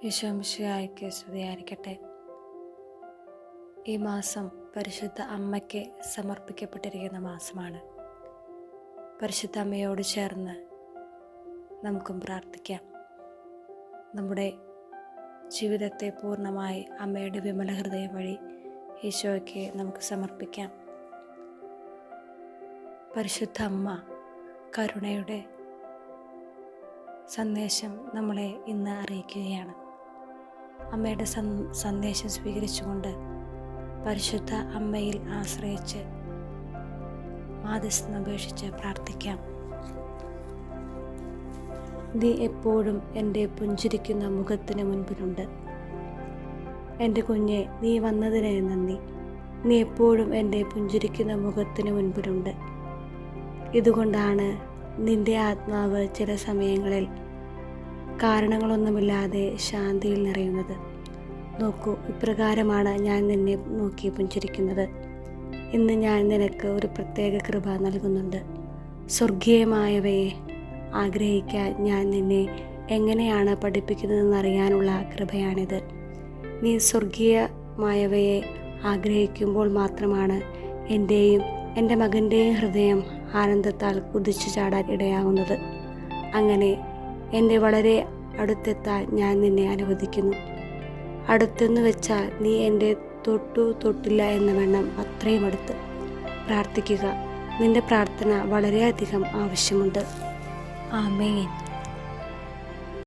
ഈശോ മിശിഹായ്ക്ക് സ്തുതിയായിരിക്കട്ടെ. ഈ മാസം പരിശുദ്ധ അമ്മയ്ക്ക് സമർപ്പിക്കപ്പെട്ടിരിക്കുന്ന മാസമാണ്. പരിശുദ്ധ അമ്മയോട് ചേർന്ന് നമുക്കും പ്രാർത്ഥിക്കാം. നമ്മുടെ ജീവിതത്തെ പൂർണ്ണമായി അമ്മയുടെ വിമല ഹൃദയം വഴി ഈശോയ്ക്ക് നമുക്ക് സമർപ്പിക്കാം. പരിശുദ്ധ അമ്മ കരുണയുടെ സന്ദേശം നമ്മളെ ഇന്ന് അറിയിക്കുകയാണ്. അമ്മയുടെ സന്ദേശം സ്വീകരിച്ചുകൊണ്ട് പരിശുദ്ധ അമ്മയിൽ ആശ്രയിച്ച് മാധ്യസ്ഥം അപേക്ഷിച്ച് പ്രാർത്ഥിക്കാം. നീ എപ്പോഴും എൻ്റെ പുഞ്ചിരിക്കുന്ന മുഖത്തിന് മുൻപിലുണ്ട്. എൻ്റെ കുഞ്ഞെ, നീ വന്നതിന് നന്ദി. നീ എപ്പോഴും എൻ്റെ പുഞ്ചിരിക്കുന്ന മുഖത്തിന് മുൻപിലുണ്ട്. ഇതുകൊണ്ടാണ് നിൻ്റെ ആത്മാവ് ചില സമയങ്ങളിൽ കാരണങ്ങളൊന്നുമില്ലാതെ ശാന്തിയിൽ നിറയുന്നത്. നോക്കൂ, ഇപ്രകാരമാണ് ഞാൻ നിന്നെ നോക്കി പുഞ്ചിരിക്കുന്നത്. ഇന്ന് ഞാൻ നിനക്ക് ഒരു പ്രത്യേക കൃപ നൽകുന്നുണ്ട്. സ്വർഗീയമായവയെ ആഗ്രഹിക്കാൻ ഞാൻ നിന്നെ എങ്ങനെയാണ് പഠിപ്പിക്കുന്നതെന്നറിയാനുള്ള കൃപയാണിത്. നീ സ്വർഗീയമായവയെ ആഗ്രഹിക്കുമ്പോൾ മാത്രമാണ് എൻ്റെയും എൻ്റെ മകൻ്റെയും ഹൃദയം ആനന്ദത്താൽ കുതിച്ചു ചാടാൻ ഇടയാകുന്നത്. അങ്ങനെ എൻ്റെ വളരെ അടുത്തെത്താൻ ഞാൻ നിന്നെ അനുവദിക്കുന്നു. അടുത്തെന്ന് വെച്ചാൽ നീ എൻ്റെ തൊട്ടില്ല എന്ന വണ്ണം അത്രയും അടുത്ത്. പ്രാർത്ഥിക്കുക. നിൻ്റെ പ്രാർത്ഥന വളരെയധികം ആവശ്യമുണ്ട്. ആമേൻ.